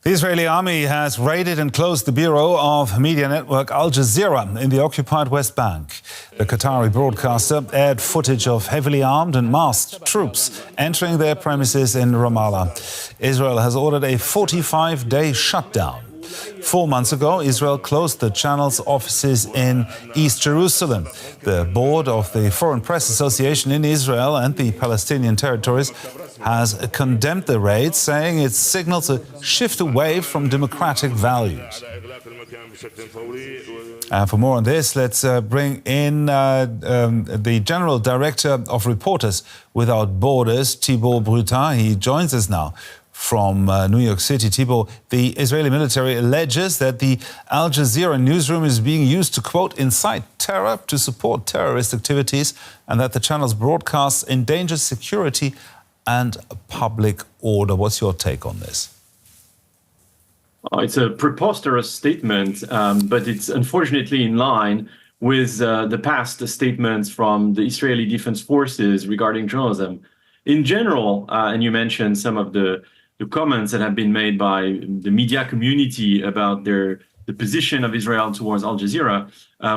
The Israeli army has raided and closed the bureau of media network Al Jazeera in the occupied West Bank. The Qatari broadcaster aired footage of heavily armed and masked troops entering their premises in Ramallah. Israel has ordered a 45-day shutdown. 4 months ago, Israel closed the channel's offices in East Jerusalem. The board of the Foreign Press Association in Israel and the Palestinian territories has condemned the raid, saying it signals a shift away from democratic values. And for more on this, let's bring in the General Director of Reporters Without Borders, Thibault Brutin. He joins us now from New York City. Thibault, the Israeli military alleges that the Al Jazeera newsroom is being used to, quote, incite terror to support terrorist activities, and that the channel's broadcasts endanger security and public order. What's your take on this? It's a preposterous statement, but it's unfortunately in line with the past statements from the Israeli Defense Forces regarding journalism. In general, and you mentioned some of the comments that have been made by the media community about the position of Israel towards Al Jazeera,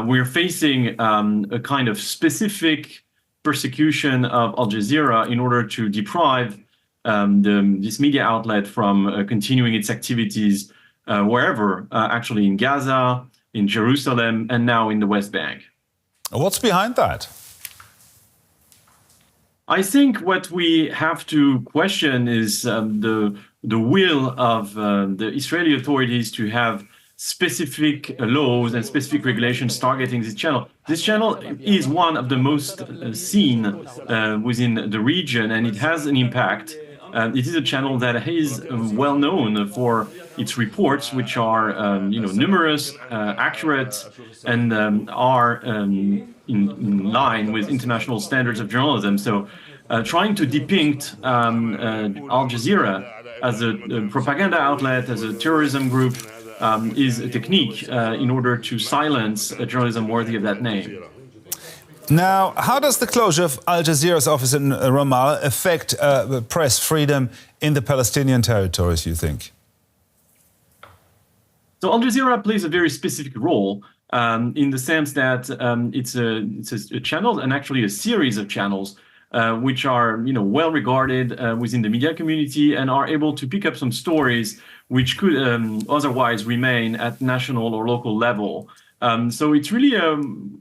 we're facing a kind of specific persecution of Al Jazeera in order to deprive this media outlet from continuing its activities wherever, actually in Gaza, in Jerusalem, and now in the West Bank. What's behind that? I think what we have to question is the will of the Israeli authorities to have specific laws and specific regulations targeting this channel. This channel is one of the most seen within the region, and it has an impact. It is a channel that is well known for its reports, which are numerous, accurate, and are in line with international standards of journalism. So trying to depict Al Jazeera as a propaganda outlet, as a terrorism group, is a technique in order to silence a journalism worthy of that name. Now, how does the closure of Al Jazeera's office in Ramallah affect press freedom in the Palestinian territories, you think? So Al Jazeera plays a very specific role in the sense that it's a channel, and actually a series of channels, which are well regarded within the media community and are able to pick up some stories which could otherwise remain at national or local level. So it's really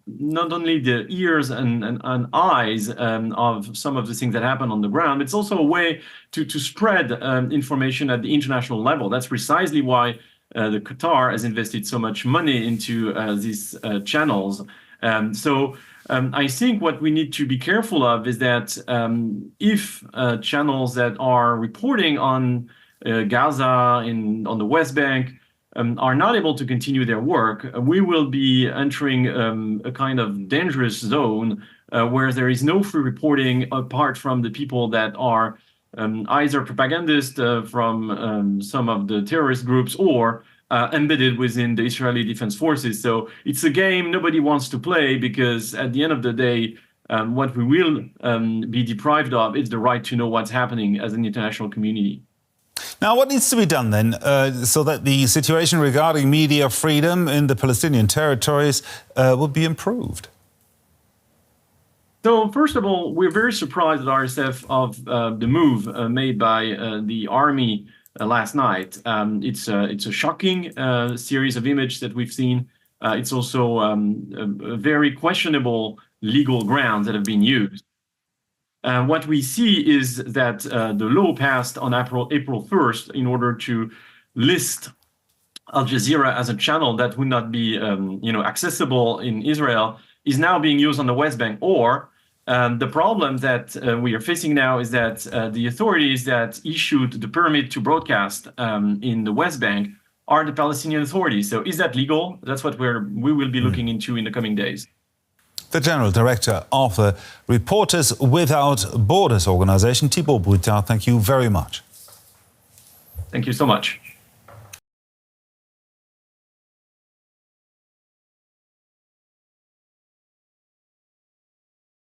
not only the ears and eyes of some of the things that happen on the ground, it's also a way to spread information at the international level. That's precisely why the Qatar has invested so much money into these channels. I think what we need to be careful of is that if channels that are reporting on Gaza on the West Bank are not able to continue their work, we will be entering a kind of dangerous zone where there is no free reporting apart from the people that are either propagandists from some of the terrorist groups or embedded within the Israeli Defense Forces. So it's a game nobody wants to play, because at the end of the day, what we will be deprived of is the right to know what's happening as an international community. Now, what needs to be done then so that the situation regarding media freedom in the Palestinian territories will be improved? So, first of all, we're very surprised at RSF of the move made by the army last night. It's a shocking series of images that we've seen. It's also a very questionable legal grounds that have been used. What we see is that the law passed on April 1st in order to list Al Jazeera as a channel that would not be accessible in Israel is now being used on the West Bank. Or the problem that we are facing now is that the authorities that issued the permit to broadcast in the West Bank are the Palestinian authorities. So is that legal? That's what we will be looking into in the coming days. The General Director of the Reporters Without Borders organization, Thibault Brutin, thank you very much. Thank you so much.